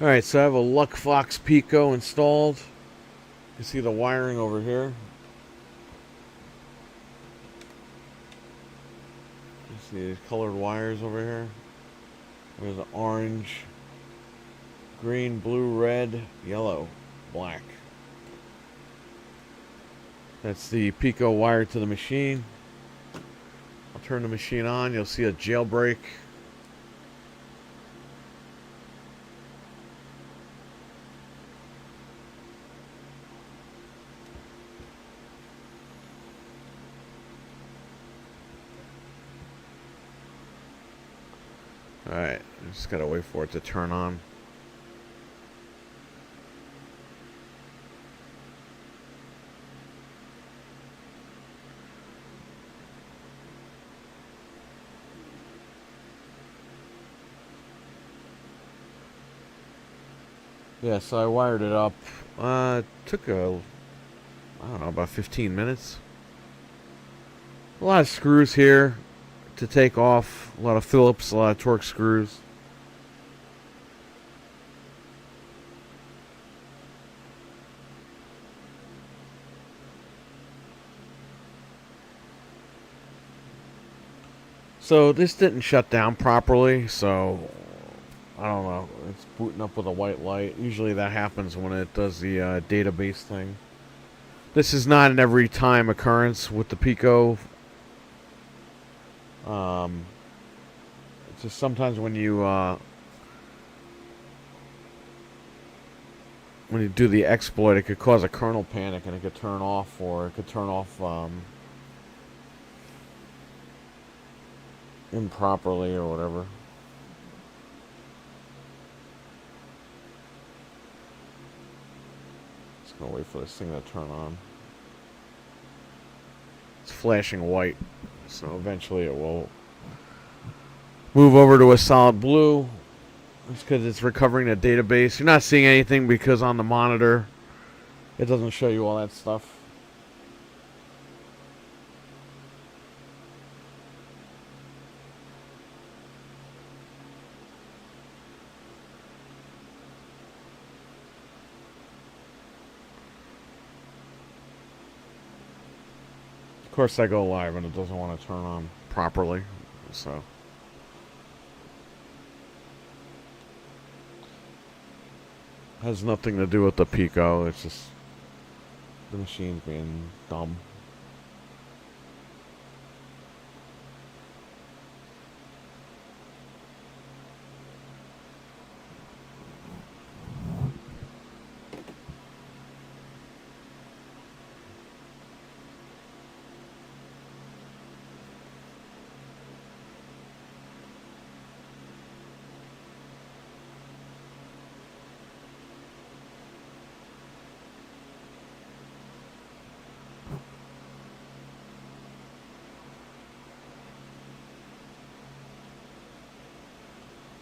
Alright, so I have a Luckfox Pico installed. You can see the wiring over here. You see these colored wires over here. There's an orange, green, blue, red, yellow, black. That's the Pico wire to the machine. I'll turn the machine on. You'll see a jailbreak. Alright, just gotta wait for it to turn on. Yeah, so I wired it up. Took I don't know, about 15 minutes. A lot of screws here to take off. A lot of Phillips, a lot of Torx screws. So this didn't shut down properly, so I don't know. It's booting up with a white light. Usually that happens when it does the database thing. This is not an every time occurrence with the Pico. It's just sometimes when you do the exploit, it could cause a kernel panic and it could turn off, or it could turn off improperly or whatever. Just gonna wait for this thing to turn on. It's flashing white, so eventually it will move over to a solid blue. It's because it's recovering the database. You're not seeing anything because on the monitor it doesn't show you all that stuff. Of course I go live and it doesn't want to turn on properly, so has nothing to do with the Pico. It's just the machine's being dumb.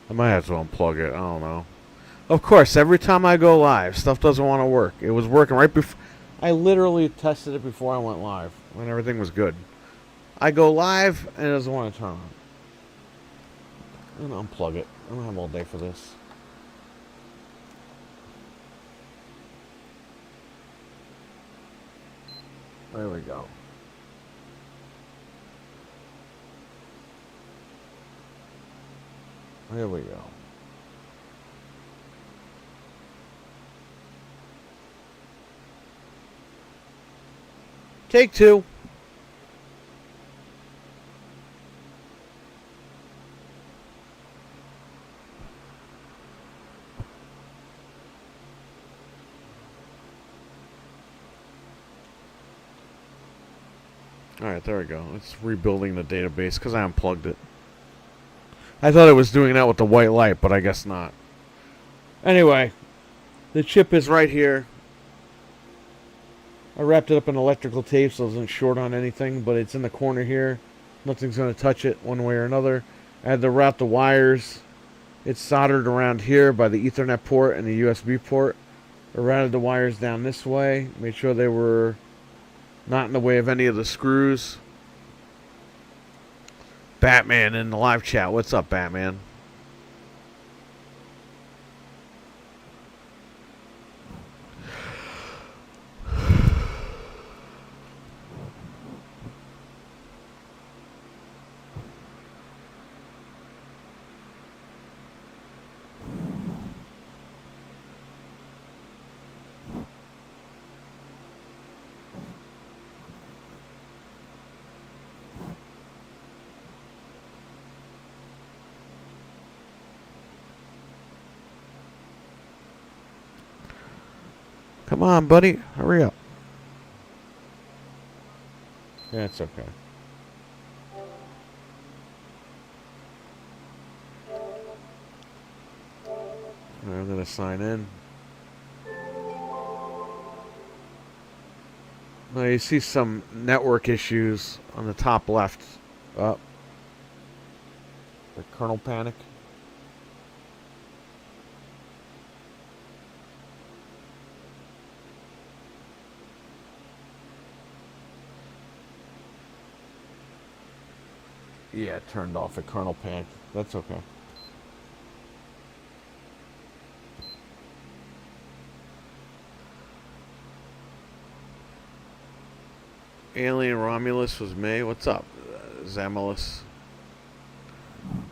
I might have to unplug it. I don't know. Of course, every time I go live, stuff doesn't want to work. It was working right before. I literally tested it before I went live when everything was good. I go live and it doesn't want to turn on. I'm going to unplug it. I don't have all day for this. There we go. There we go. Take two. Alright, there we go. It's rebuilding the database because I unplugged it. I thought it was doing that with the white light, but I guess not. Anyway, the chip is right here. I wrapped it up in electrical tape so it doesn't short on anything, but it's in the corner here. Nothing's going to touch it one way or another. I had to route the wires. It's soldered around here by the Ethernet port and the USB port. I routed the wires down this way. Made sure they were not in the way of any of the screws. Batman in the live chat. What's up, Batman? Come on, buddy. Hurry up. Yeah, it's okay. I'm going to sign in. Now you see some network issues on the top left. Up. The kernel panic. Yeah, it turned off a kernel panic. That's okay. Alien Romulus was me. What's up, Zamulus?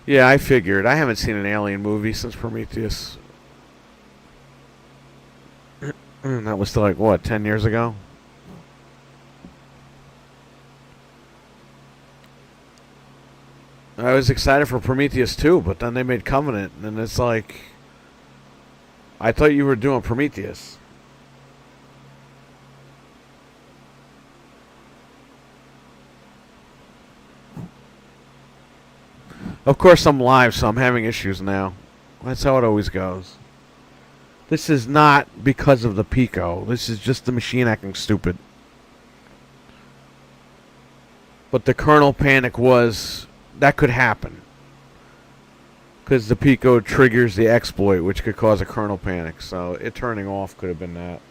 Yeah, I figured. I haven't seen an alien movie since Prometheus. That was still like, what, 10 years ago? I was excited for Prometheus too, but then they made Covenant, and it's like, I thought you were doing Prometheus. Of course, I'm live, so I'm having issues now. That's how it always goes. This is not because of the Pico. This is just the machine acting stupid. But the kernel panic was... that could happen. Because the Pico triggers the exploit, which could cause a kernel panic. So it turning off could have been that.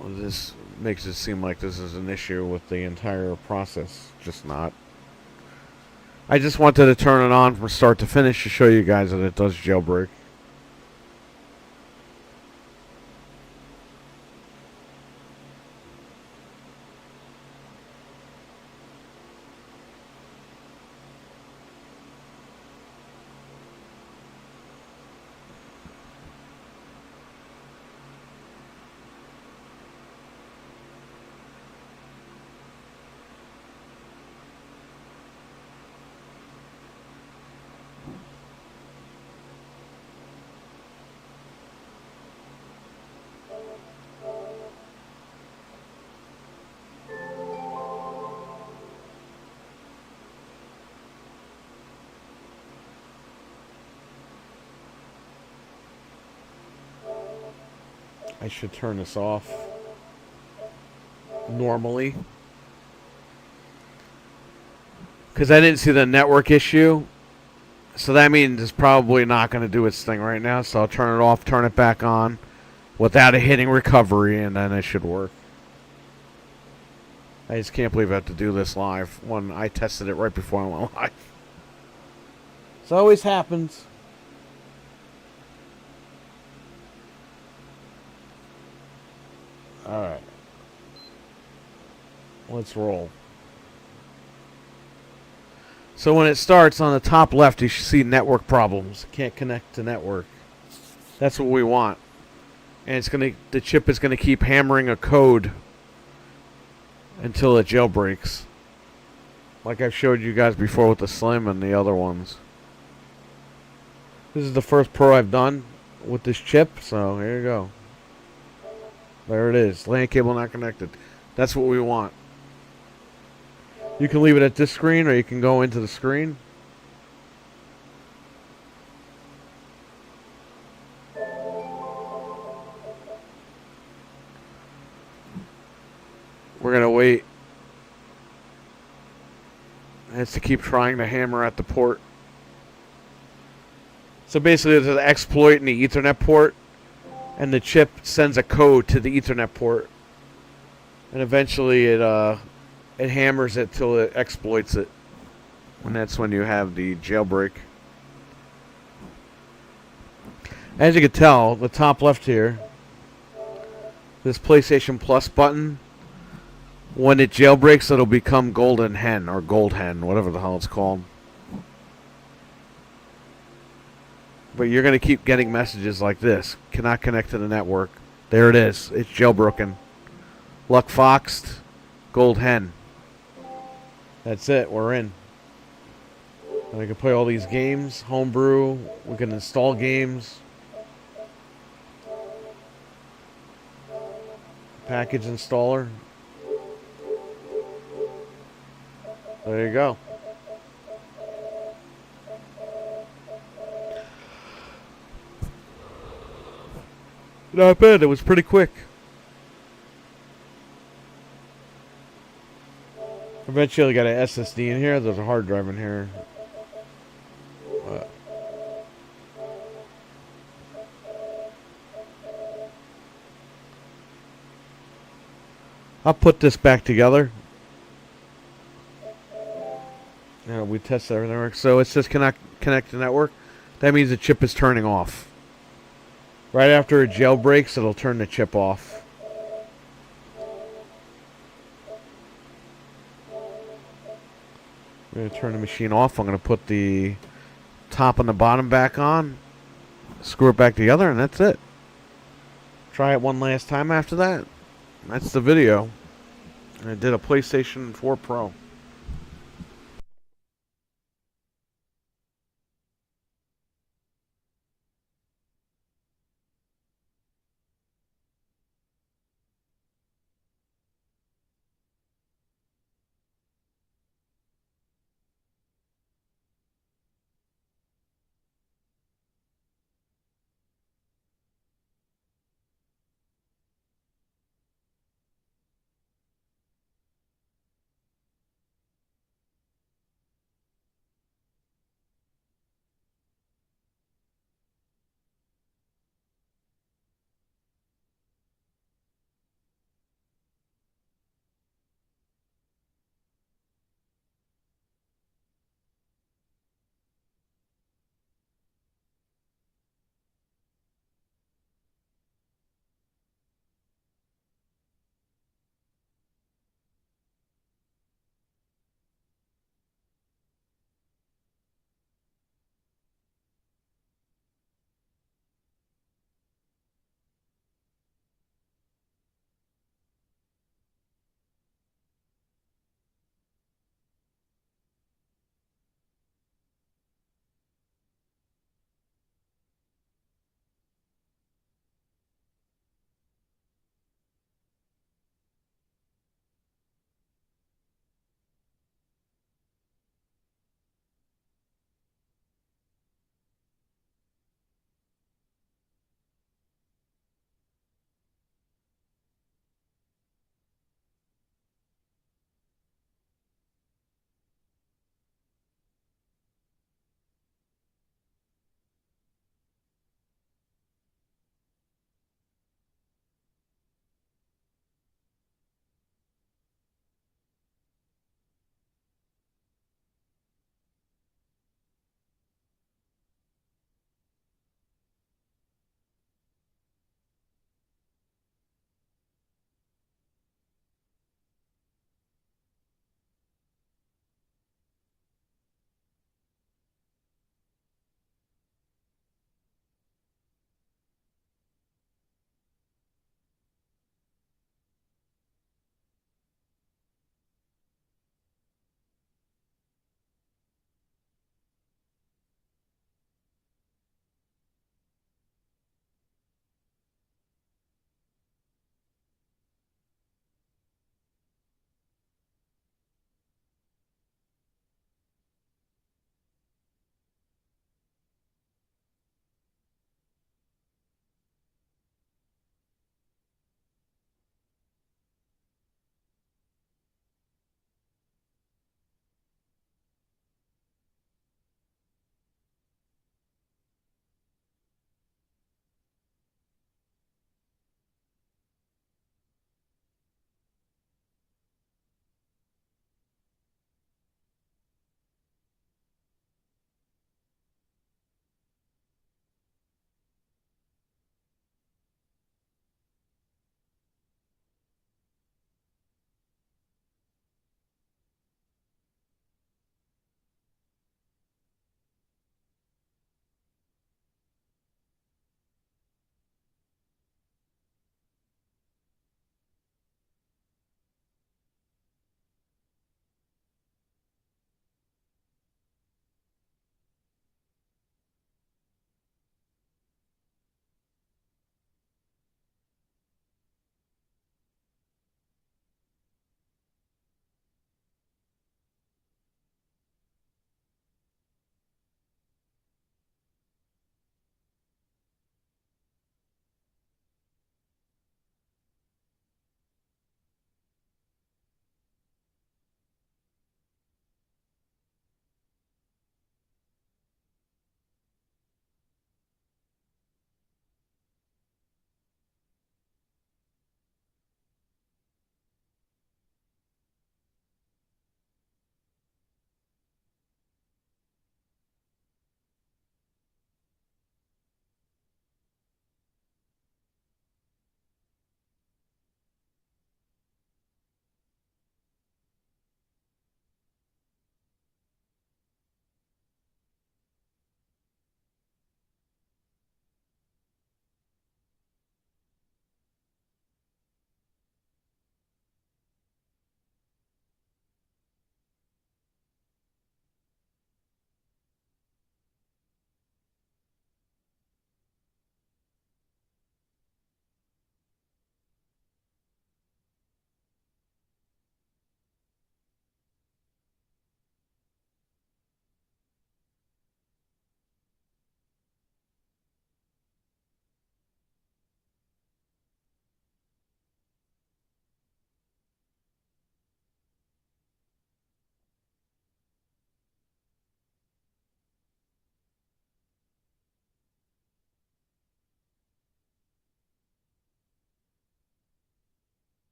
Well, this makes it seem like this is an issue with the entire process. Just not. I just wanted to turn it on from start to finish to show you guys that it does jailbreak. I should turn this off normally. Because I didn't see the network issue. So that means it's probably not going to do its thing right now. So I'll turn it off, turn it back on without it hitting recovery, and then it should work. I just can't believe I have to do this live when I tested it right before I went live. This always happens. Alright. Let's roll. So when it starts on the top left, you should see network problems. Can't connect to network. That's what we want. And it's gonna, the chip is gonna keep hammering a code until it jailbreaks. Like I've showed you guys before with the Slim and the other ones. This is the first Pro I've done with this chip, so here you go. There it is. LAN cable not connected. That's what we want. You can leave it at this screen, or you can go into the screen. We're going to wait. It has to keep trying to hammer at the port. So basically, there's an exploit in the Ethernet port, and the chip sends a code to the Ethernet port, and eventually it hammers it till it exploits it, and that's when you have the jailbreak. As you can tell, the top left here, this PlayStation Plus button, when it jailbreaks, it'll become Golden Hen, or Gold Hen, whatever the hell it's called. But you're going to keep getting messages like this. Cannot connect to the network. There it is. It's jailbroken. Luckfoxed. Gold Hen. That's it. We're in. And we can play all these games. Homebrew. We can install games. package installer. There you go. Not bad. It was pretty quick. Eventually, got an SSD in here. There's a hard drive in here. I'll put this back together. We tested everything. So it says connect to network. That means the chip is turning off. Right after it jailbreaks, it'll turn the chip off. I'm going to turn the machine off. I'm going to put the top and the bottom back on. Screw it back together, and that's it. Try it one last time after that. That's the video. I did a PlayStation 4 Pro.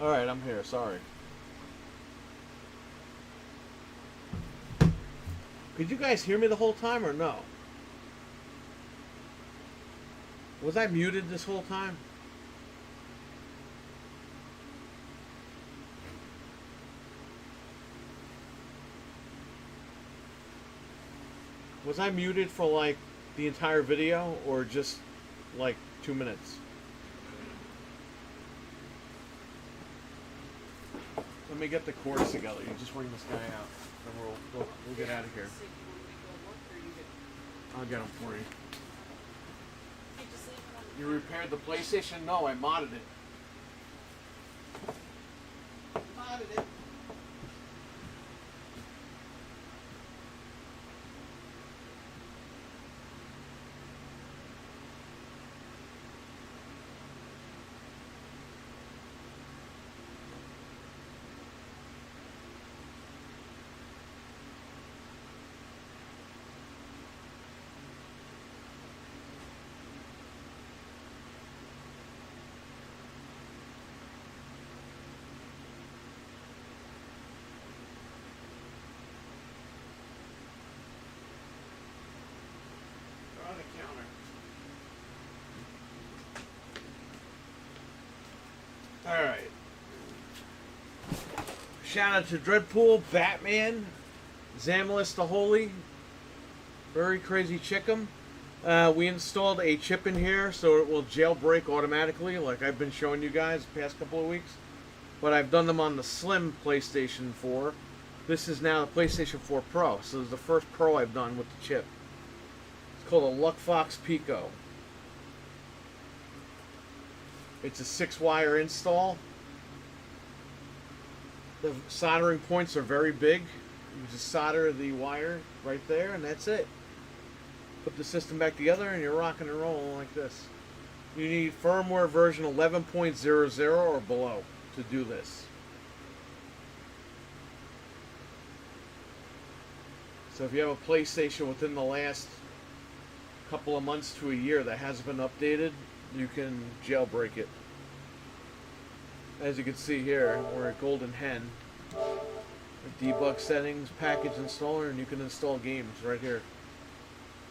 Alright, I'm here. Sorry. Could you guys hear me the whole time or no? Was I muted this whole time? Was I muted for like the entire video or just like 2 minutes? Let me get the cords together. You just bring this guy out, and we'll get out of here. I'll get them for you. You repaired the PlayStation? No, I modded it. Modded it. On the counter. Alright. Shout out to Dreadpool, Batman, Zamulus the Holy, Very Crazy Chickum. We installed a chip in here so it will jailbreak automatically, like I've been showing you guys the past couple of weeks. But I've done them on the slim PlayStation 4. This is now the PlayStation 4 Pro, so this is the first Pro I've done with the chip. Called a Luckfox Pico. It's a 6-wire install. The soldering points are very big. You just solder the wire right there and that's it. Put the system back together and you're rocking and rolling like this. You need firmware version 11.00 or below to do this. So if you have a PlayStation within the last couple of months to a year that hasn't been updated, you can jailbreak it. As you can see here, we're at Golden Hen. Debug settings, package installer, and you can install games right here.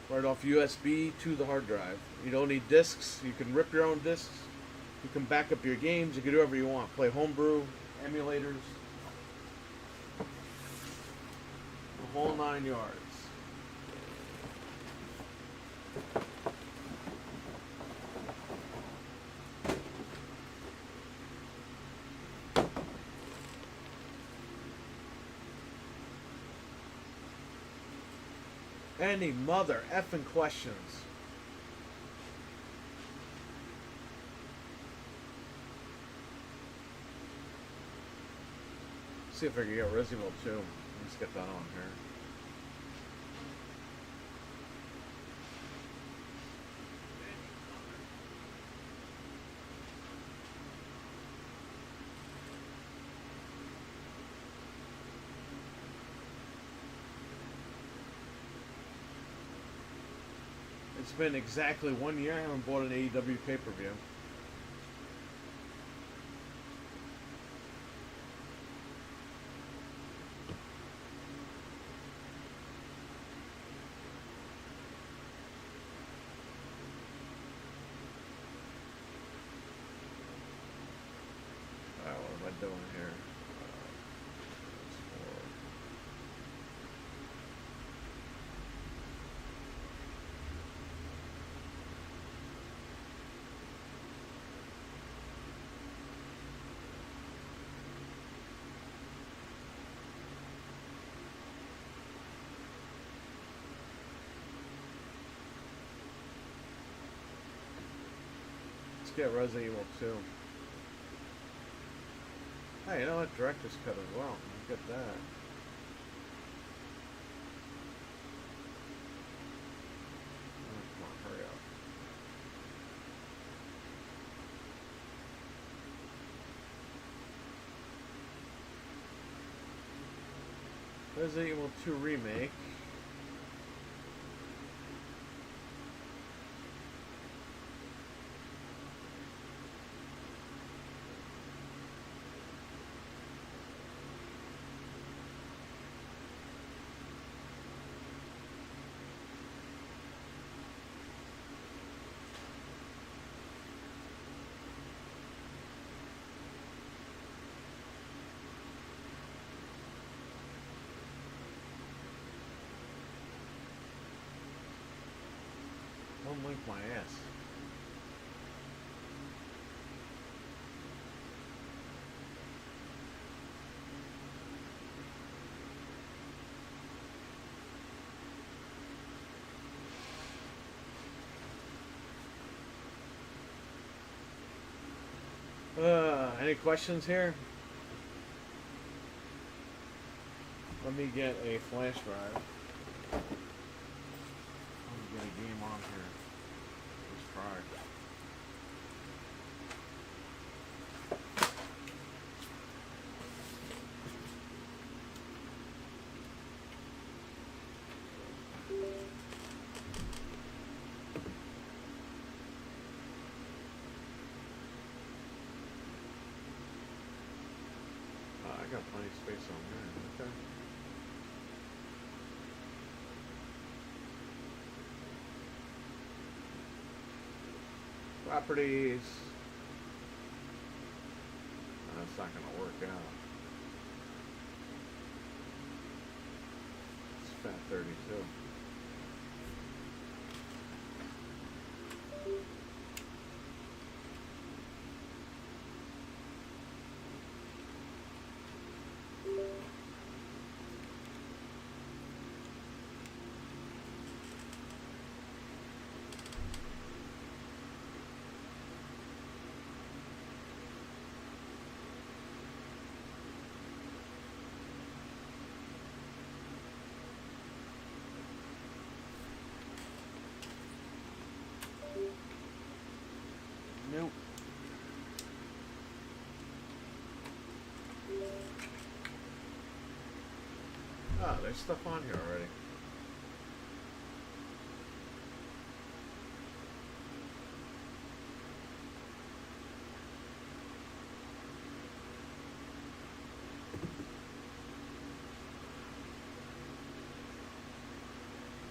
Right off USB to the hard drive. You don't need discs. You can rip your own discs. You can back up your games. You can do whatever you want. Play homebrew, emulators, the whole 9 yards. Any mother effing questions? See if I can get Resident Evil 2. Let's get that on here. It's been exactly 1 year. I haven't bought an AEW pay-per-view. Alright, what am I doing here? Let's get Resident Evil 2. Hey, you know what? Director's cut as well. Look at that. Oh, come on, hurry up. Resident Evil 2 Remake. Any questions here? Let me get a flash drive. Let me get a game on here. Let's try. I got plenty of space on there. Okay. Properties. That's not going to work out. It's Fat 32. Nope. Ah, there's stuff on here already.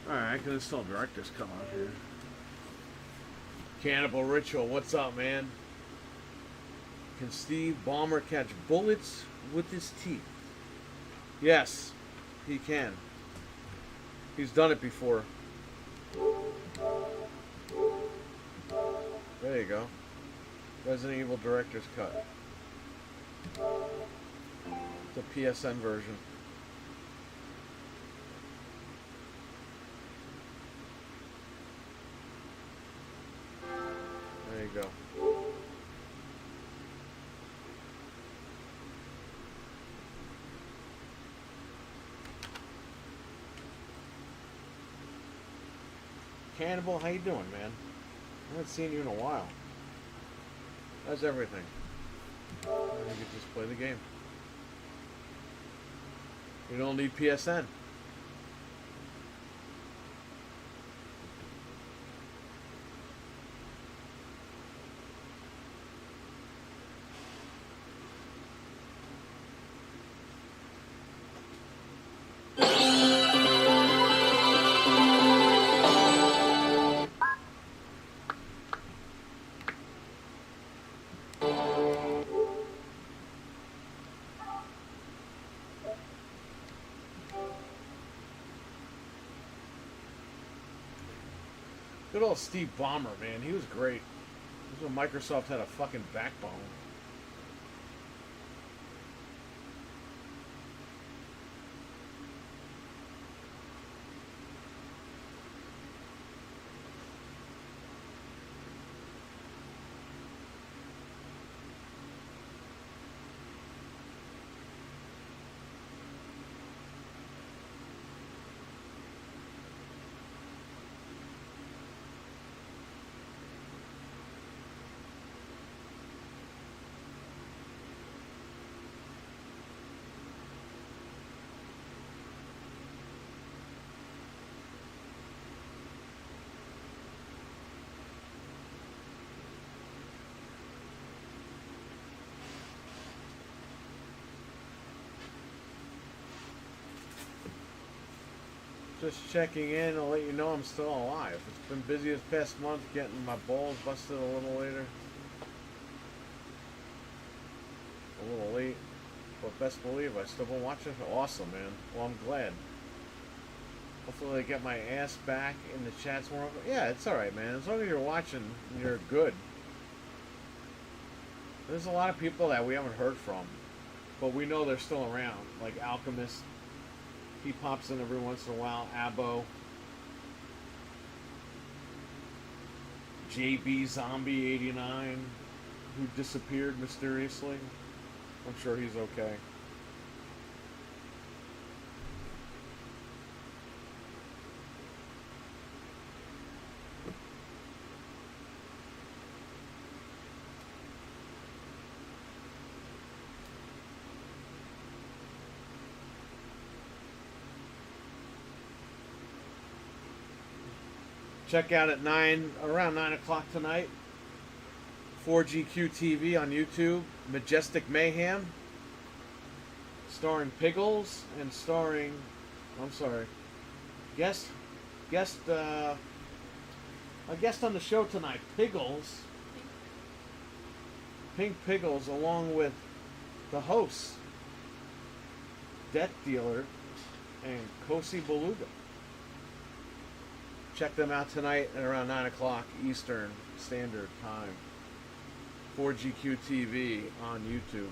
Alright, I can install director's cut on here. Cannibal Ritual, what's up, man? Can Steve Ballmer catch bullets with his teeth? Yes, he can. He's done it before. There you go. Resident Evil Director's Cut. The PSN version. There you go. Cannibal, how you doing, man? I haven't seen you in a while. How's everything? You can just play the game. You don't need PSN. Good old Steve Ballmer, man. He was great. This is when Microsoft had a fucking backbone. Just checking in to let you know I'm still alive. It's been busy this past month, getting my balls busted a little later. A little late. But best believe I still been watching. Awesome, man. Well, I'm glad. Hopefully I get my ass back in the chats more. Yeah, it's alright, man. As long as you're watching, you're good. There's a lot of people that we haven't heard from. But we know they're still around. Like Alchemist. He pops in every once in a while. Abo. JB Zombie 89. who disappeared mysteriously. I'm sure he's okay. Check out at around 9 o'clock tonight, 4GQ TV on YouTube, Majestic Mayhem, starring Piggles and starring, I'm sorry, guest, a guest on the show tonight, Piggles, Pink Piggles, along with the host, Death Dealer, and Kosi Beluga. Check them out tonight at around 9 o'clock Eastern Standard Time. 4GQ TV on YouTube.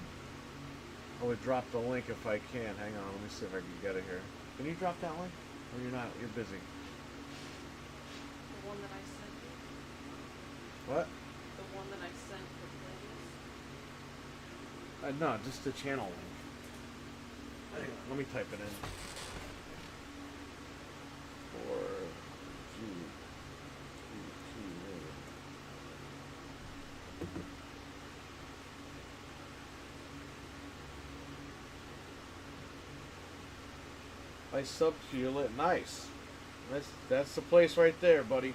I would drop the link if I can. Hang on, let me see if I can get it here. Can you drop that link? Or you're not? You're busy. The one that I sent you? What? The one that I sent for playlist? No, just the channel link. Hang on, let me type it in. I subbed to you lit. Nice. That's the place right there, buddy.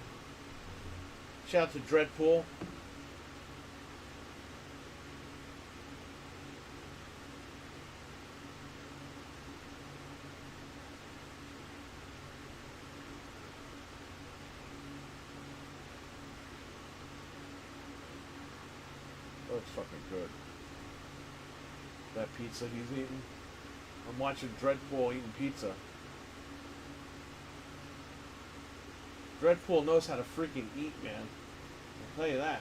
Shout out to Dreadpool. That looks fucking good. That pizza he's eating. I'm watching Dreadpool eating pizza. Dreadpool knows how to freaking eat, man. I'll tell you that.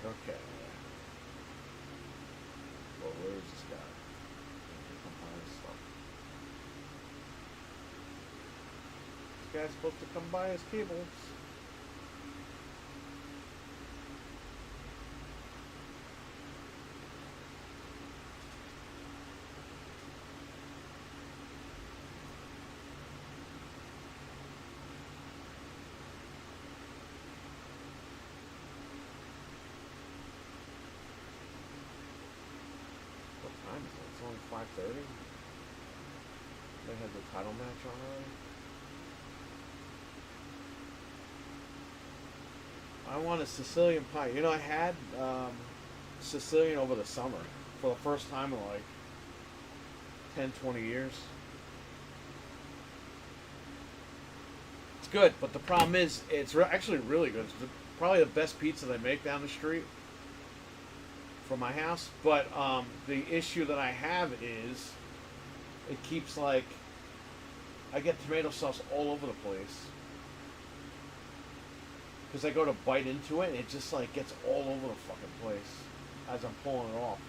Okay. Well, where is this guy? Come by his stuff. This guy's supposed to come by his cables. What time is it? It's only 5:30. They had the title match on already. I want a Sicilian pie. You know, I had Sicilian over the summer for the first time in like 10, 20 years. It's good, but the problem is it's actually really good. It's probably the best pizza they make down the street from my house. But the issue that I have is it keeps like, I get tomato sauce all over the place. Because I go to bite into it, and it just like gets all over the fucking place as I'm pulling it off.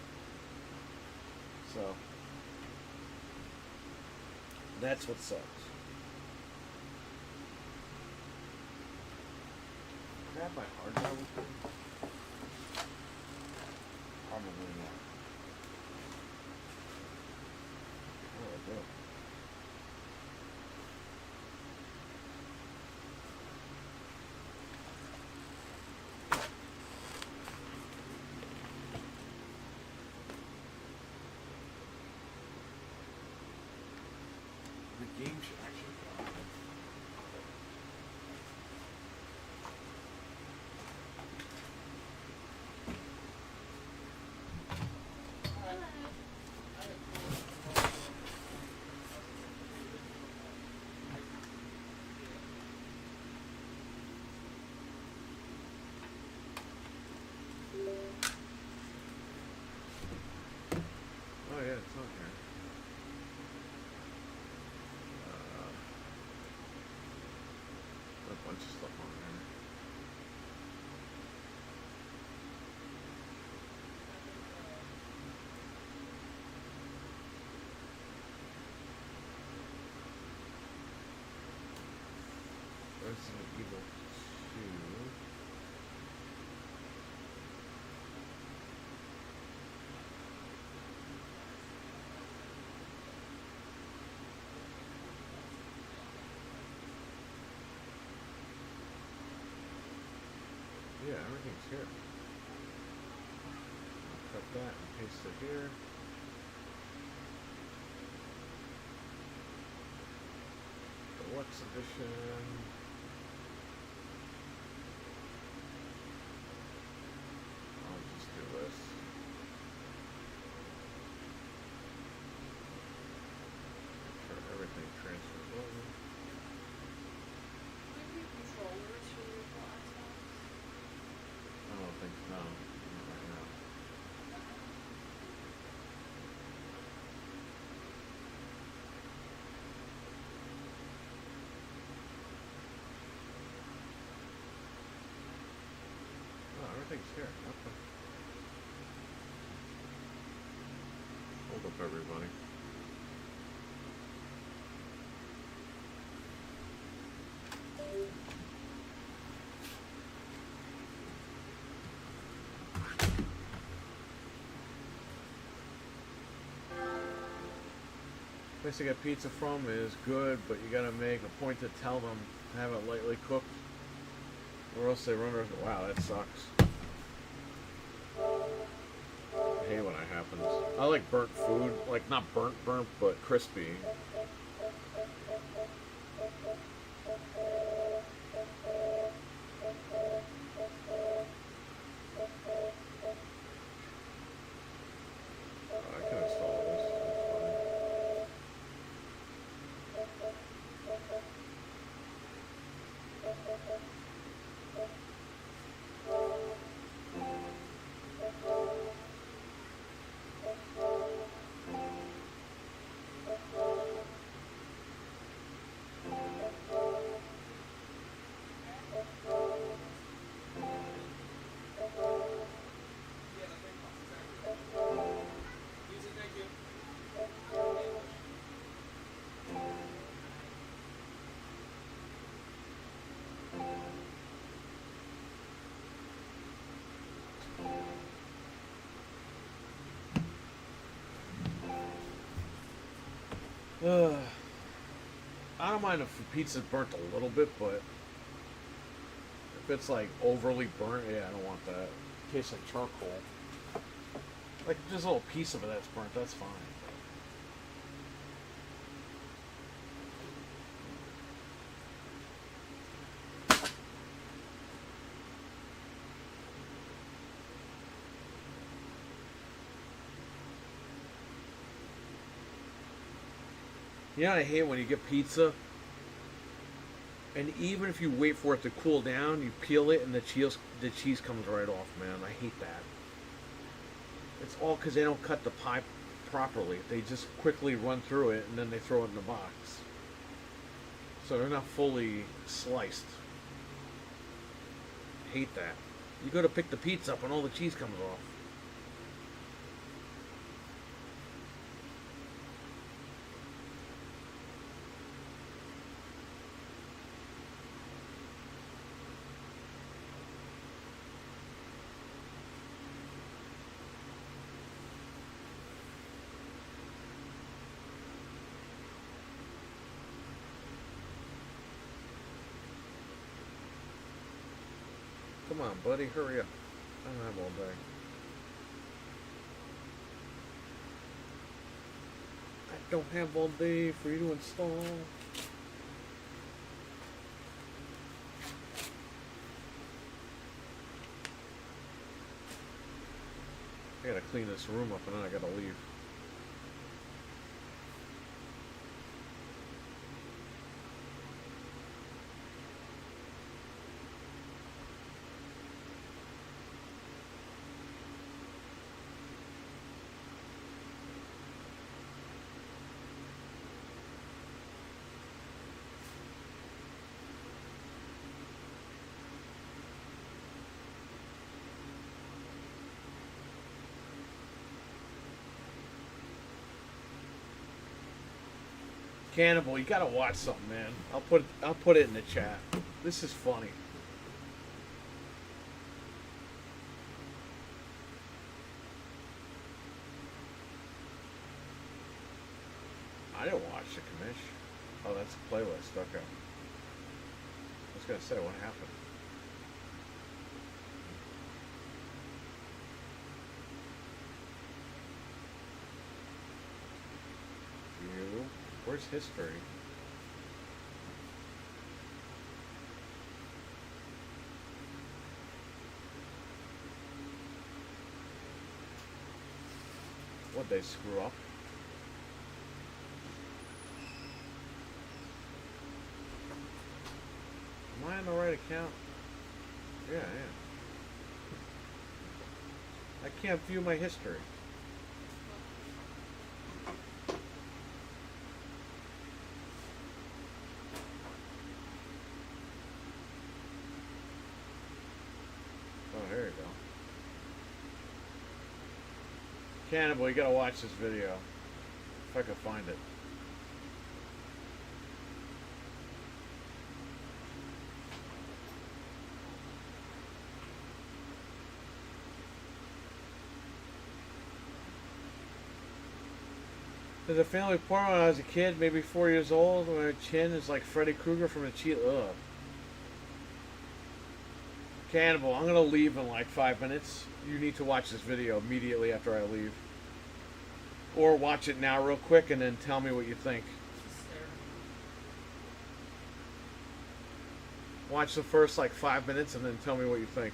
So that's what sucks. Grab my hard drive with me. Probably not. What do I do? The game should actually go on. Yeah, everything's here. Cut that and paste it here. Deluxe edition. I'll just do this. Make sure everything transfers over. Maybe controllers for your Xbox? I don't think no, not right now. Oh, everything's here. Okay. Hold up, everybody. Place to get pizza from is good, but you gotta make a point to tell them to have it lightly cooked, or else they run over. Wow, that sucks. I hate when that happens. I like burnt food, like not burnt, but crispy. I can install this. That's fine. I don't mind if the pizza's burnt a little bit, but if it's like overly burnt, yeah, I don't want that. It tastes like charcoal. Like just a little piece of it that's burnt, that's fine. You know what I hate when you get pizza, and even if you wait for it to cool down, you peel it and the cheese comes right off, man. I hate that. It's all because they don't cut the pie properly. They just quickly run through it and then they throw it in the box. So they're not fully sliced. Hate that. You go to pick the pizza up and all the cheese comes off. Come on, buddy, hurry up. I don't have all day. I don't have all day for you to install. I gotta clean this room up and then I gotta leave. Cannibal, you gotta watch something, man. I'll put it in the chat. This is funny. I didn't watch the commish. Oh, that's a playlist. Okay. I was gonna say what happened. Where's history? What'd they screw up? Am I on the right account? Yeah, yeah. I can't view my history. Oh, there you go. Cannibal, you gotta watch this video. If I can find it. There's a family porno when I was a kid, maybe 4 years old, where her chin is like Freddy Krueger from the cheat. Ugh. Cannibal, I'm gonna leave in like 5 minutes. You need to watch this video immediately after I leave. Or watch it now real quick and then tell me what you think. Watch the first like 5 minutes and then tell me what you think.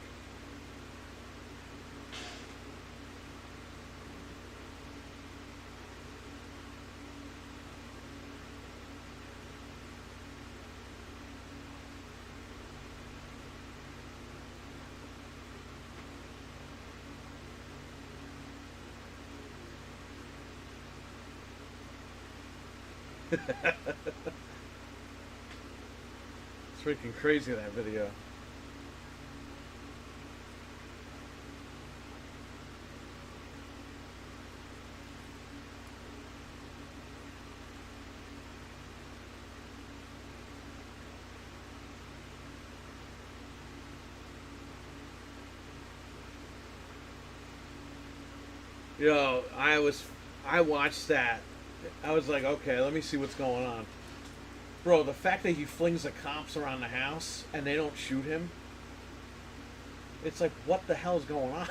It's freaking crazy, that video. Yo, I watched that. I was like, okay, let me see what's going on. Bro, the fact that he flings the cops around the house and they don't shoot him. It's like, what the hell is going on?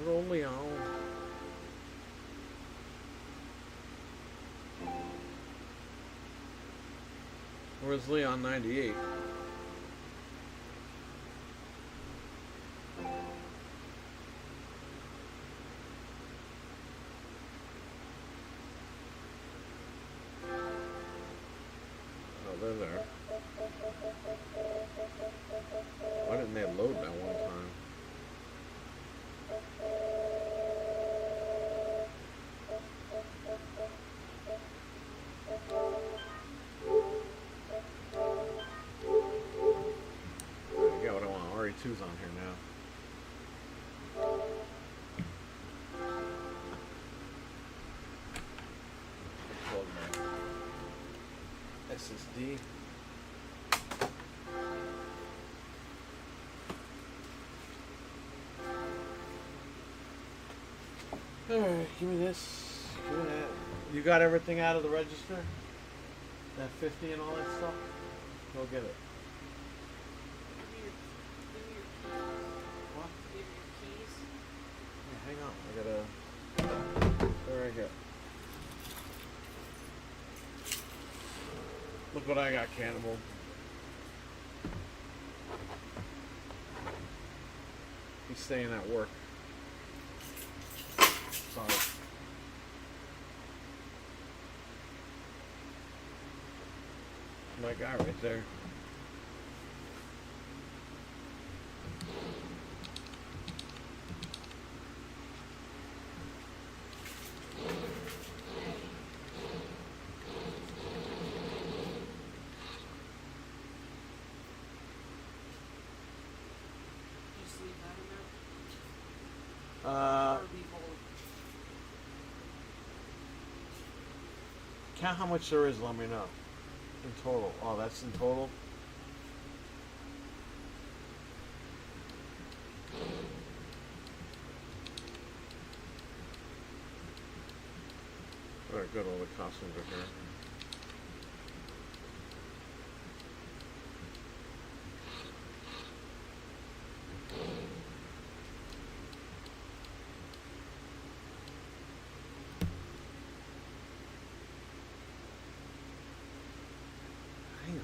Little Leon. Where's Leon 98? Oh, they're there. Why didn't they load that one time? Yeah, what I want. RE2's on here now. Plug my SSD. Alright, give me this. Give me that. You got everything out of the register? That 50 and all that stuff? Go get it. What? Give me your keys. Yeah, hang on. I gotta. There I go. Look what I got, Cannibal. He's staying at work. Sorry. My guy right there. Count how much there is, let me know. In total. Oh, that's in total? Alright, good. All the costumes are here. Hang on.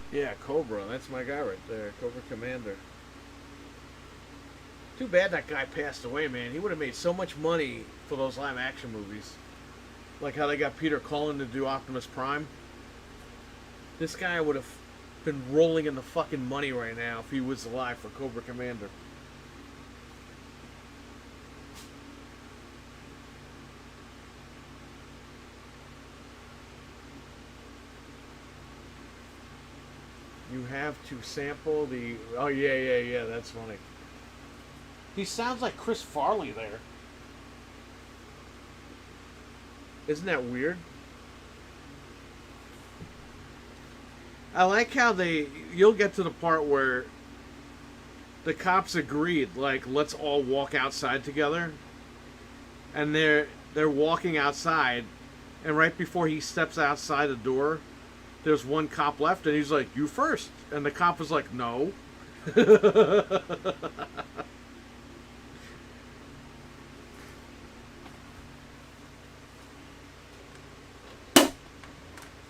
Yeah, Cobra. That's my guy right there. Cobra Commander. Too bad that guy passed away, man. He would have made so much money for those live action movies. Like how they got Peter Cullen to do Optimus Prime. This guy would have been rolling in the fucking money right now if he was alive for Cobra Commander. You have to sample the... Oh, yeah, that's funny. He sounds like Chris Farley there. Isn't that weird? I like how you'll get to the part where the cops agreed, like, let's all walk outside together. And they're walking outside, and right before he steps outside the door, there's one cop left, and he's like, you first. And the cop was like, no.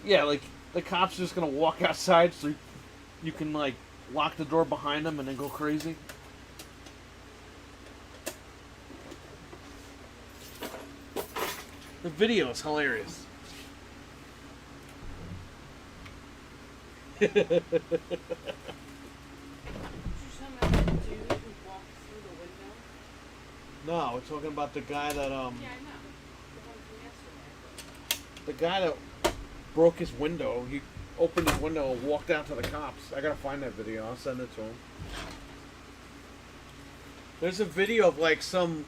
Yeah, like, the cop's just gonna walk outside so you can, like, lock the door behind them and then go crazy. The video is hilarious. Did you send that dude who walked through the window? No, we're talking about the guy that, Yeah, I know. The one from yesterday. the guy that broke his window. He opened his window and walked out to the cops. I gotta find that video. I'll send it to him. There's a video of, like, some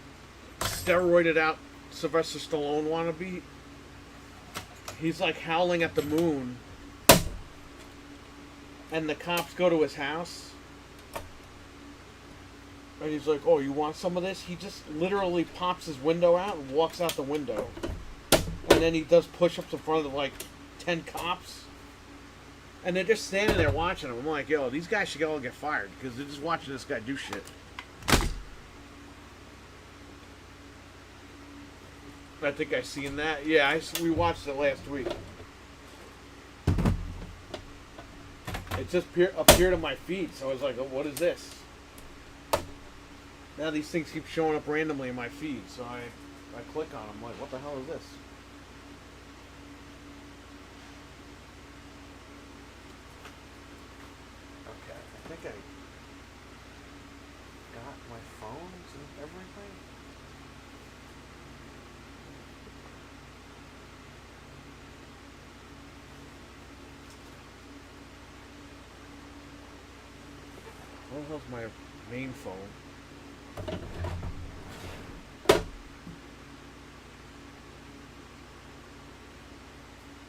steroided out Sylvester Stallone wannabe. He's, like, howling at the moon. And the cops go to his house. And he's like, oh, you want some of this? He just literally pops his window out and walks out the window. And then he does push-ups in front of, like, 10 cops. And they're just standing there watching him. I'm like, yo, these guys should all get fired. Because they're just watching this guy do shit. I think I seen that. Yeah, we watched it last week. It just appeared on my feed, so I was like, oh, what is this? Now these things keep showing up randomly in my feed, so I click on them, like, what the hell is this? Okay, I think I got my phones and everything. Where the hell's my main phone?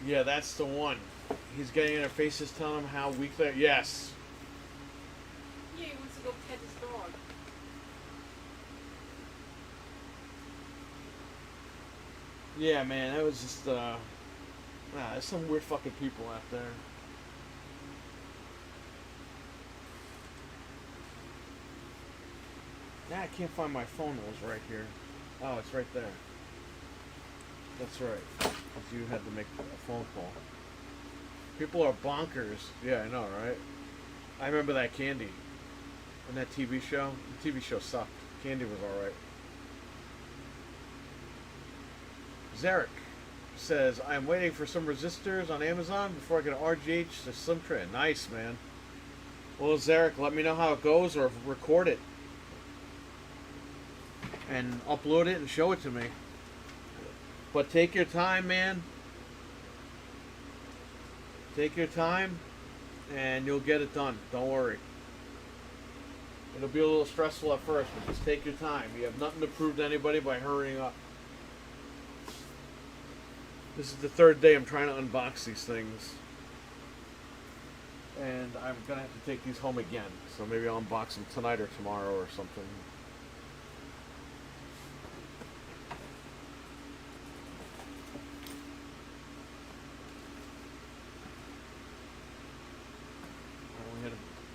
Yeah, that's the one. He's getting in their faces telling them how weak they're... Yes. Yeah, he wants to go pet his dog. Yeah, man, that was just, there's some weird fucking people out there. Nah, I can't find my phone. It was right here. Oh, it's right there. That's right. Because you had to make a phone call. People are bonkers. Yeah, I know, right? I remember that Candy. And that TV show. The TV show sucked. Candy was alright. Zarek says, I'm waiting for some resistors on Amazon before I get an RGH to Slim Tray. Nice, man. Well, Zarek, let me know how it goes or record it. And upload it and show it to me. But take your time, man. Take your time and you'll get it done. Don't worry. It'll be a little stressful at first, but just take your time. You have nothing to prove to anybody by hurrying up. This is the third day I'm trying to unbox these things. And I'm going to have to take these home again. So maybe I'll unbox them tonight or tomorrow or something.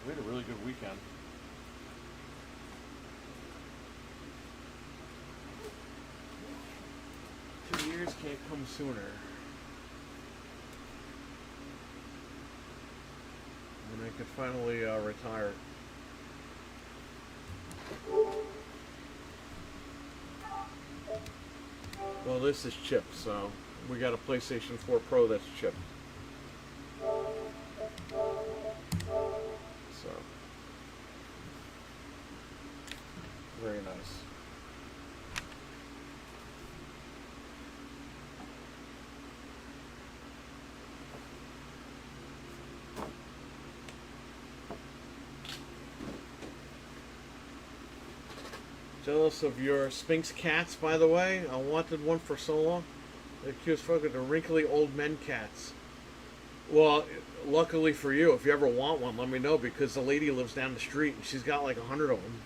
We had a really good weekend. Two years can't come sooner. And I could finally retire. Well, this is chipped, so we got a PlayStation 4 Pro that's chipped. So, very nice. Jealous of your Sphinx cats, by the way. I wanted one for so long. They're cute as fuck. The wrinkly old men cats. Well, luckily for you, if you ever want one, let me know, because the lady lives down the street and she's got like 100 of them.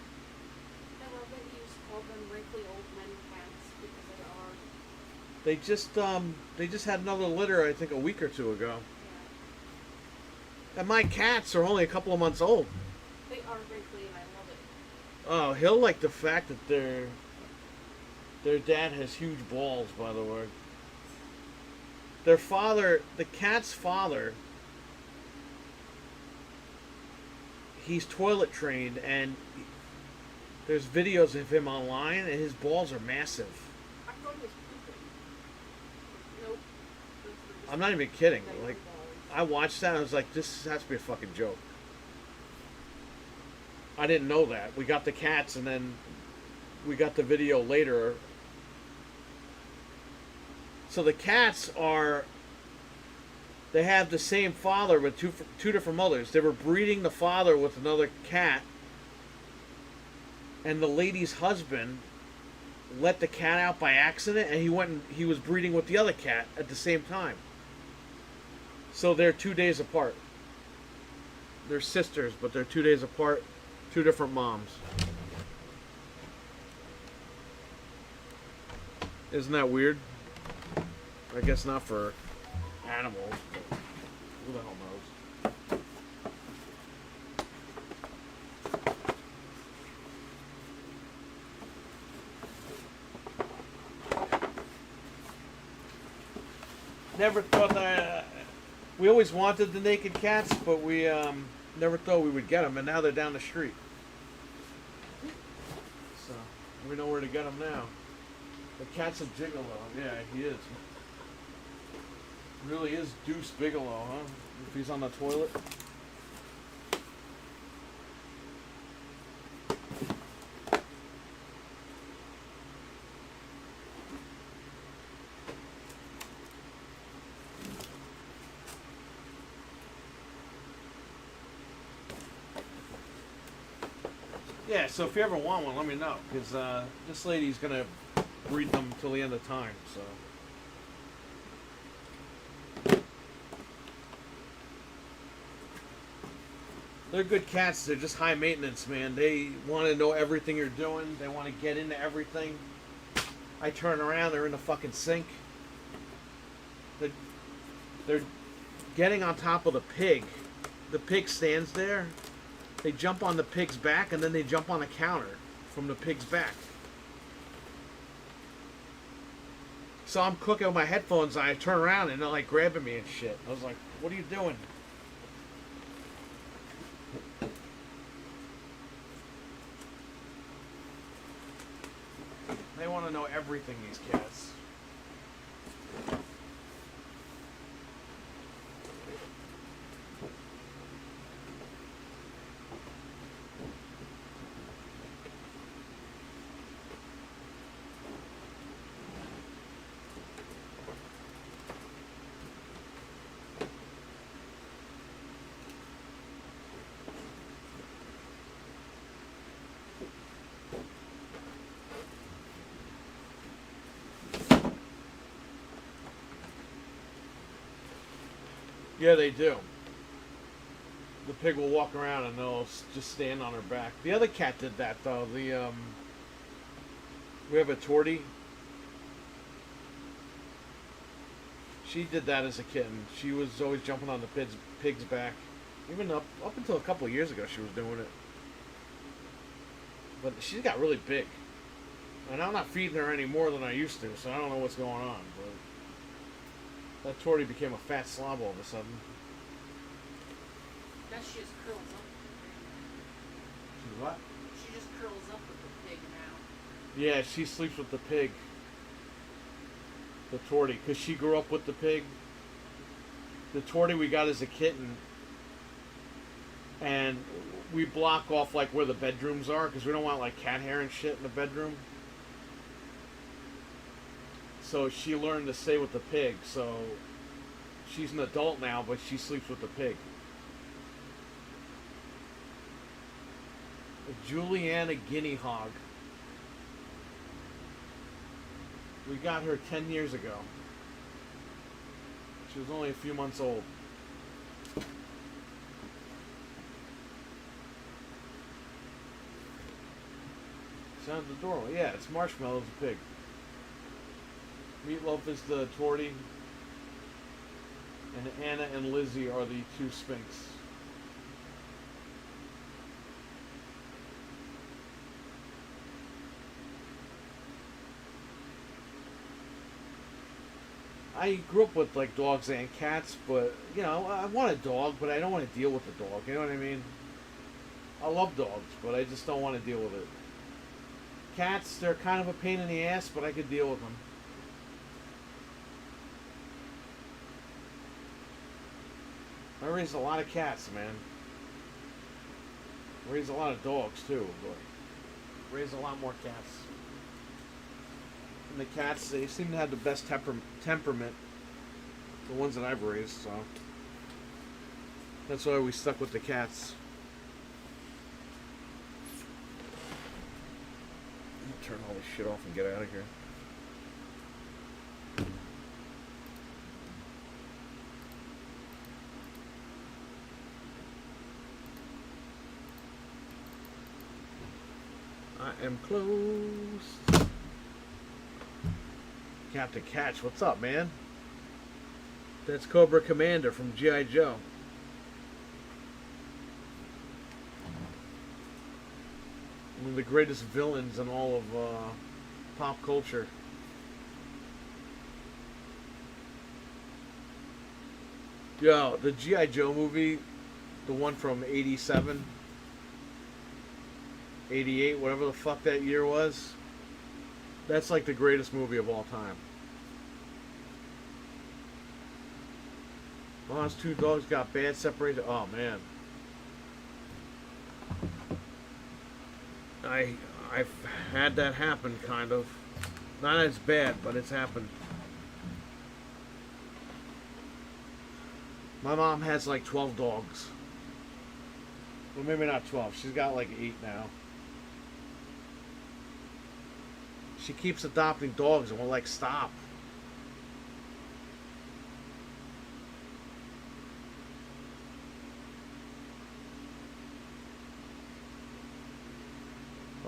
I love that you used to call them wrinkly old men cats because they are. They just had another litter, I think, a week or two ago. Yeah. And my cats are only a couple of months old. They are wrinkly and I love it. Oh, he'll like the fact that their dad has huge balls, by the way. Their father, the cat's father, he's toilet trained, and there's videos of him online, and his balls are massive. I thought he was pooping. Nope. I'm not even kidding. Like, I watched that and I was like, this has to be a fucking joke. I didn't know that. We got the cats and then we got the video later. So the cats they have the same father but two different mothers. They were breeding the father with another cat, and the lady's husband let the cat out by accident, and he was breeding with the other cat at the same time. So they're 2 days apart. They're sisters, but they're 2 days apart. Two different moms. Isn't that weird? I guess not for animals, but who the hell knows? Never thought that. We always wanted the naked cats, but we never thought we would get them, and now they're down the street. So we know where to get them now. The cat's a gigolo. Yeah, he is. Really is Deuce Bigelow, huh? If he's on the toilet. Yeah, so if you ever want one, let me know, because this lady's gonna breed them till the end of time. So. They're good cats. They're just high maintenance, man. They want to know everything you're doing. They want to get into everything. I turn around, they're in the fucking sink. They're getting on top of the pig. The pig stands there. They jump on the pig's back, and then they jump on the counter from the pig's back. So I'm cooking with my headphones, and I turn around, and they're like grabbing me and shit. I was like, what are you doing? They want to know everything, these cats. Yeah, they do. The pig will walk around and they'll just stand on her back. The other cat did that though. We have a tortie. She did that as a kitten. She was always jumping on the pig's back. Even up until a couple of years ago, she was doing it. But she's got really big, and I'm not feeding her any more than I used to, so I don't know what's going on. But that tortie became a fat slob all of a sudden. That she just curls up. She's what? She just curls up with the pig now. Yeah, she sleeps with the pig. The tortie, because she grew up with the pig. The tortie we got as a kitten, and we block off like where the bedrooms are, because we don't want like cat hair and shit in the bedroom. So she learned to stay with the pig. So she's an adult now, but she sleeps with the pig. A Juliana guinea hog. We got her 10 years ago. She was only a few months old. Sounds adorable. Yeah, it's Marshmallow's a pig. Meatloaf is the tortie. And Anna and Lizzie are the two Sphinx. I grew up with like dogs and cats, but you know, I want a dog, but I don't want to deal with the dog. You know what I mean? I love dogs, but I just don't want to deal with it. Cats, they're kind of a pain in the ass, but I could deal with them. I raised a lot of cats, man. I raised a lot of dogs too, but raised a lot more cats. And the cats, they seem to have the best temperament. The ones that I've raised, so that's why we stuck with the cats. Let me turn all this shit off and get out of here. I am close. Captain Catch, what's up, man? That's Cobra Commander from G.I. Joe. One of the greatest villains in all of pop culture. Yo, the G.I. Joe movie, the one from 87, 88, whatever the fuck that year was, that's like the greatest movie of all time. Well, those two dogs got bad separated. Oh man, I've had that happen, kind of. Not as bad, but it's happened. My mom has like 12 dogs. Well, maybe not 12. She's got like 8 now. She keeps adopting dogs and will like stop.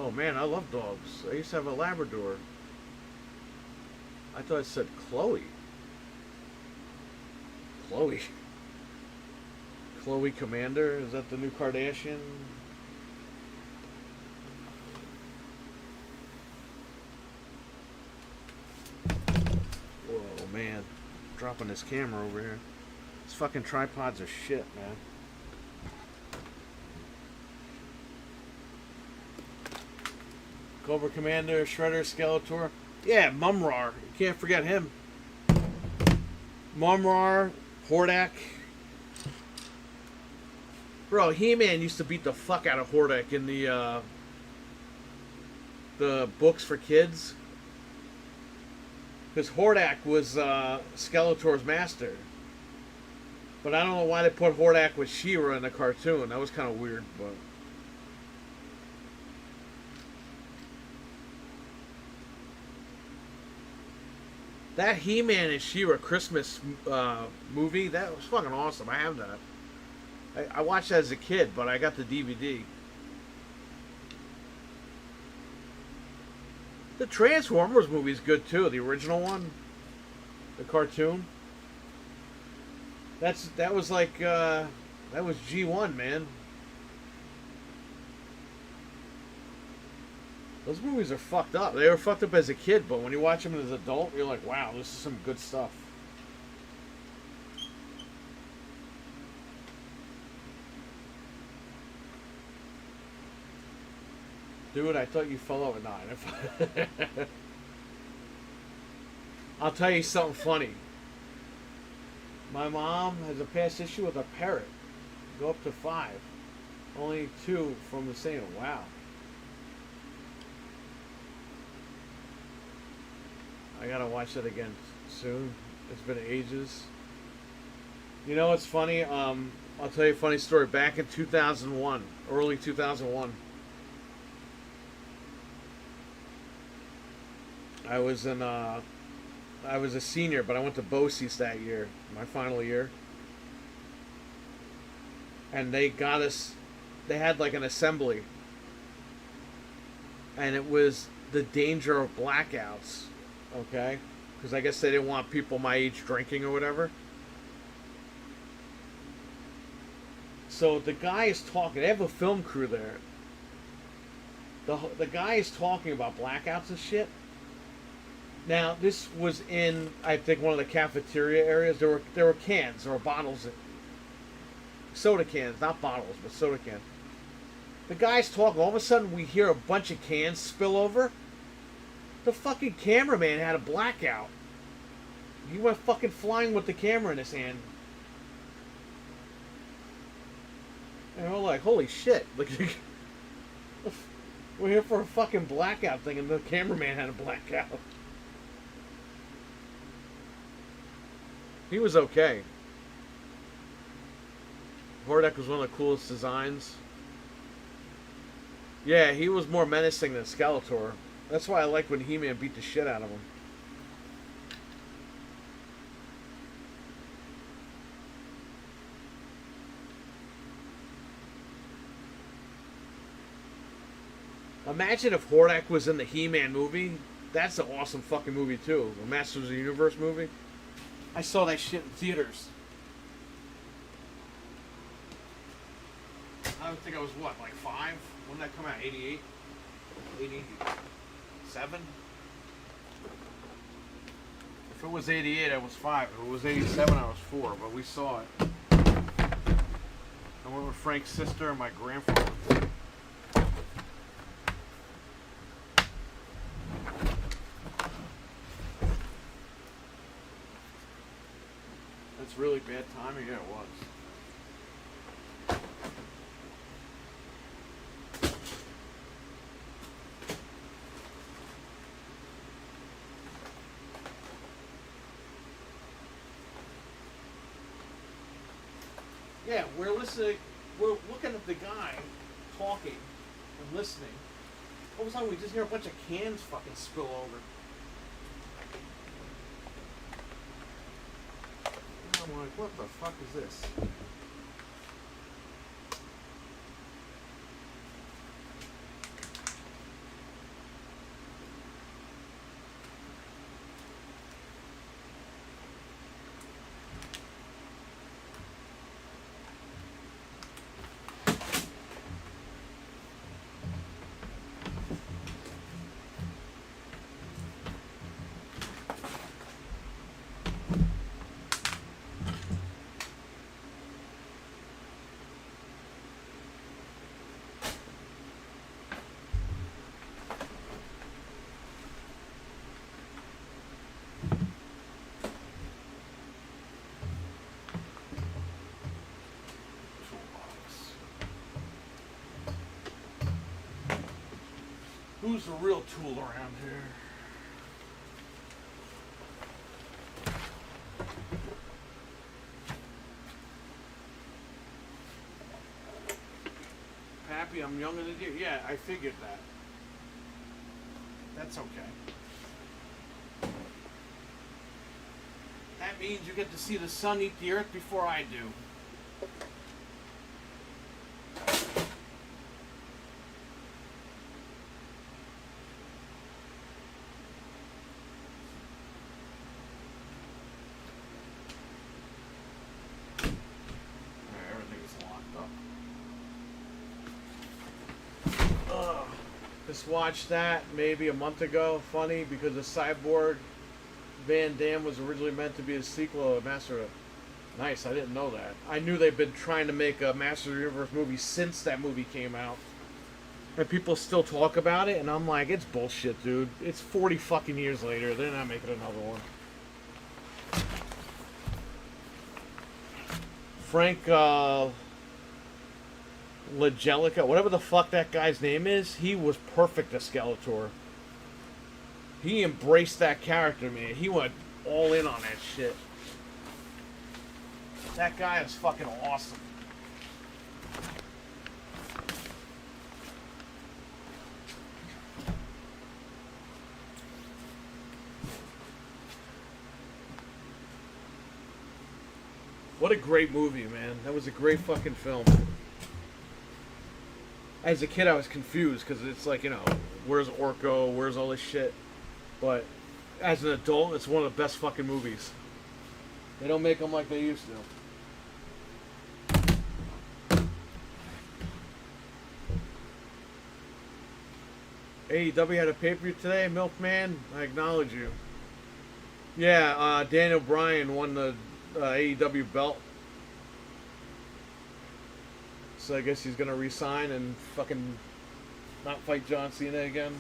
Oh man, I love dogs. I used to have a Labrador. I thought it said Chloe. Chloe. Chloe Commander? Is that the new Kardashian? Whoa, man. Dropping this camera over here. These fucking tripods are shit, man. Cobra Commander, Shredder, Skeletor. Yeah, Mumrar. You can't forget him. Mumrar, Hordak. Bro, He-Man used to beat the fuck out of Hordak in the books for kids. Because Hordak was Skeletor's master. But I don't know why they put Hordak with She-Ra in the cartoon. That was kind of weird, but... That He-Man and She-Ra Christmas movie, that was fucking awesome. I have that. I watched that as a kid, but I got the DVD. The Transformers movie is good too. The original one, the cartoon. That was like that was G1, man. Those movies are fucked up. They were fucked up as a kid, but when you watch them as an adult, you're like, wow, this is some good stuff. Dude, I thought you fell over 9. I'll tell you something funny. My mom has a past issue with a parrot. Go up to 5. Only 2 from the same. Wow. I gotta watch that again soon. It's been ages. You know what's funny? I'll tell you a funny story. Back in 2001, early 2001, I was a senior, but I went to BOCES that year, my final year. And they got us, they had like an assembly. And it was the danger of blackouts, okay? Because I guess they didn't want people my age drinking or whatever. So the guy is talking, they have a film crew there. The guy is talking about blackouts and shit. Now, this was in, I think, one of the cafeteria areas. There were cans, there were bottles, soda cans, not bottles, but soda cans. The guy's talking. All of a sudden, we hear a bunch of cans spill over. The fucking cameraman had a blackout. He went fucking flying with the camera in his hand. And we're like, holy shit. Like, we're here for a fucking blackout thing, and the cameraman had a blackout. He was okay. Hordak was one of the coolest designs. Yeah, he was more menacing than Skeletor. That's why I liked when He-Man beat the shit out of him. Imagine if Hordak was in the He-Man movie. That's an awesome fucking movie too. The Masters of the Universe movie. I saw that shit in theaters. I think I was what, like 5? When did that come out? 88? 87? If it was 88, I was 5. If it was 87, I was 4. But we saw it. I went with Frank's sister and my grandfather. That's really bad timing. Yeah, it was. Yeah, we're listening. We're looking at the guy talking and listening. All of a sudden, we just hear a bunch of cans fucking spill over. I'm like, what the fuck is this? Who's the real tool around here? Pappy, I'm younger than you. Yeah, I figured that. That's okay. That means you get to see the sun eat the earth before I do. Just watched that maybe a month ago. Funny because the Cyborg Van Damme was originally meant to be a sequel of Master of... Nice, I didn't know that. I knew they've been trying to make a Master of the Universe movie since that movie came out. And people still talk about it, and I'm like, it's bullshit, dude. It's 40 fucking years later. They're not making another one. Frank, Legelica, whatever the fuck that guy's name is, he was perfect as Skeletor. He embraced that character, man. He went all in on that shit. That guy is fucking awesome. What a great movie, man. That was a great fucking film. As a kid, I was confused because it's like, you know, where's Orko? Where's all this shit? But as an adult, it's one of the best fucking movies. They don't make them like they used to. AEW had a pay-per-view today, Milkman. I acknowledge you. Yeah, Daniel Bryan won the AEW belt. So I guess he's gonna resign and fucking not fight John Cena again.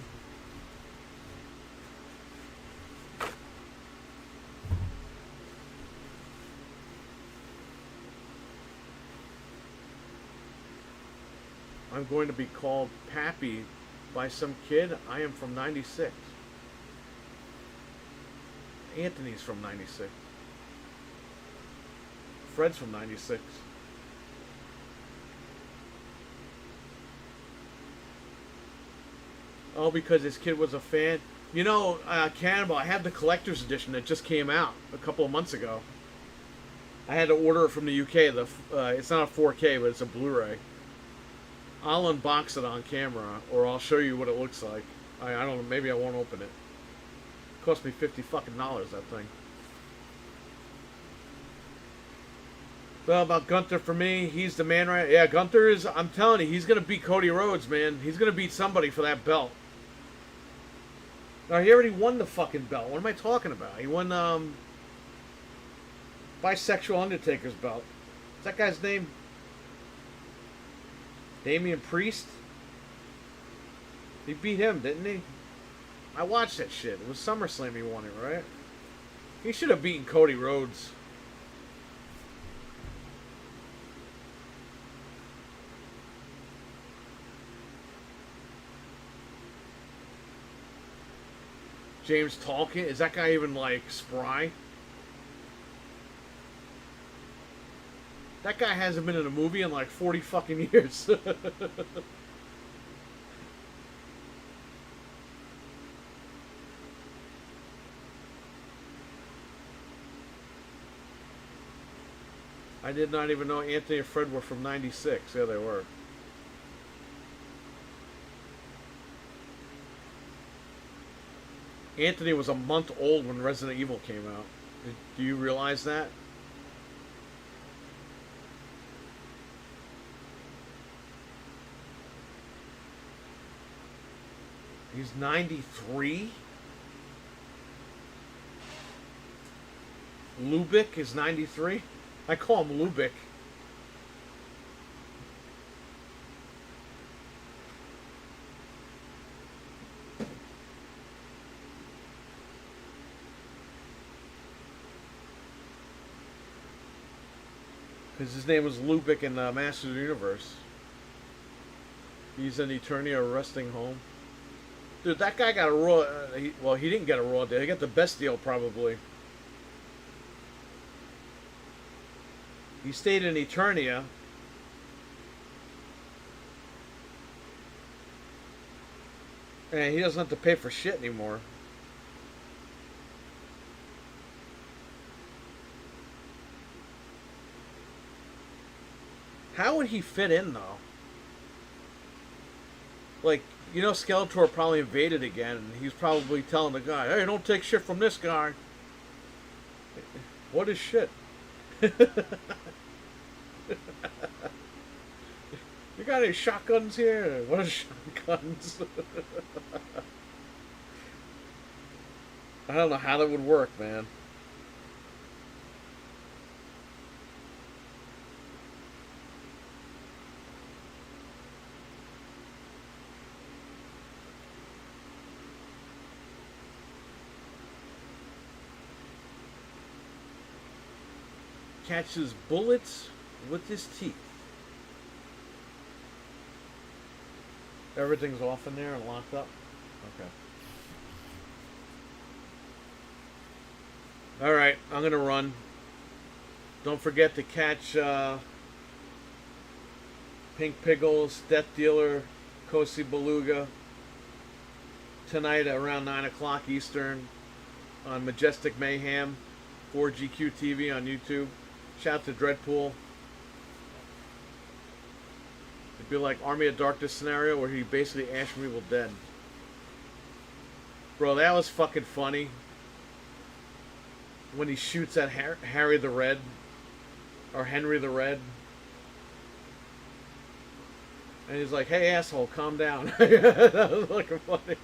I'm going to be called Pappy by some kid. I am from 96. Anthony's from 96. Fred's from 96. Oh, because this kid was a fan. You know, Cannibal, I have the collector's edition that just came out a couple of months ago. I had to order it from the UK. It's not a 4K, but it's a Blu-ray. I'll unbox it on camera, or I'll show you what it looks like. I don't know, maybe I won't open it. It cost me $50 fucking that thing. Well, about Gunther for me, he's the man, right? Yeah, Gunther is, I'm telling you, he's going to beat Cody Rhodes, man. He's going to beat somebody for that belt. Now, he already won the fucking belt. What am I talking about? He won, Bisexual Undertaker's belt. Is that guy's name? Damian Priest? He beat him, didn't he? I watched that shit. It was SummerSlam he won it, right? He should have beaten Cody Rhodes. James Tolkien? Is that guy even, like, spry? That guy hasn't been in a movie in, like, 40 fucking years. I did not even know Anthony and Fred were from 96. Yeah, they were. Anthony was a month old when Resident Evil came out. Do you realize that? He's 93? Lubick is 93? I call him Lubick. Because his name was Lubick in Master of the Universe. He's an Eternia resting home. Dude, that guy got a raw. Well, he didn't get a raw deal. He got the best deal probably. He stayed in Eternia. And he doesn't have to pay for shit anymore. How would he fit in, though? Like, you know, Skeletor probably invaded again, and he's probably telling the guy, hey, don't take shit from this guy. What is shit? You got any shotguns here? What are shotguns? I don't know how that would work, man. Catches bullets with his teeth. Everything's off in there and locked up? Okay. Alright, I'm gonna run. Don't forget to catch Pink Piggles, Death Dealer, Kosi Beluga tonight at around 9 o'clock Eastern on Majestic Mayhem, 4GQ TV on YouTube. Shout out to Dreadpool. It'd be like Army of Darkness scenario where he basically Ash from Evil Dead. Bro, that was fucking funny. When he shoots at Harry the Red. Or Henry the Red. And he's like, hey asshole, calm down. That was fucking funny.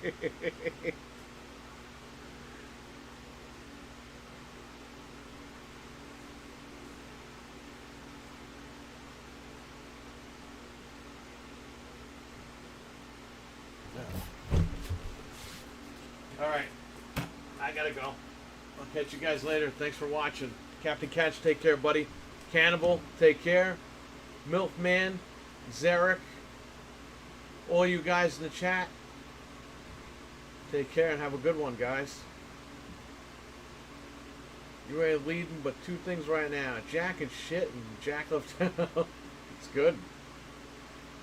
Alright, I gotta go. I'll catch you guys later. Thanks for watching. Captain Catch, take care, buddy. Cannibal, take care. Milkman, Zarek, all you guys in the chat, take care and have a good one, guys. You ain't leading but two things right now. Jack and shit and Jack left town. It's good.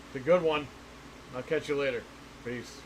It's a good one. I'll catch you later. Peace.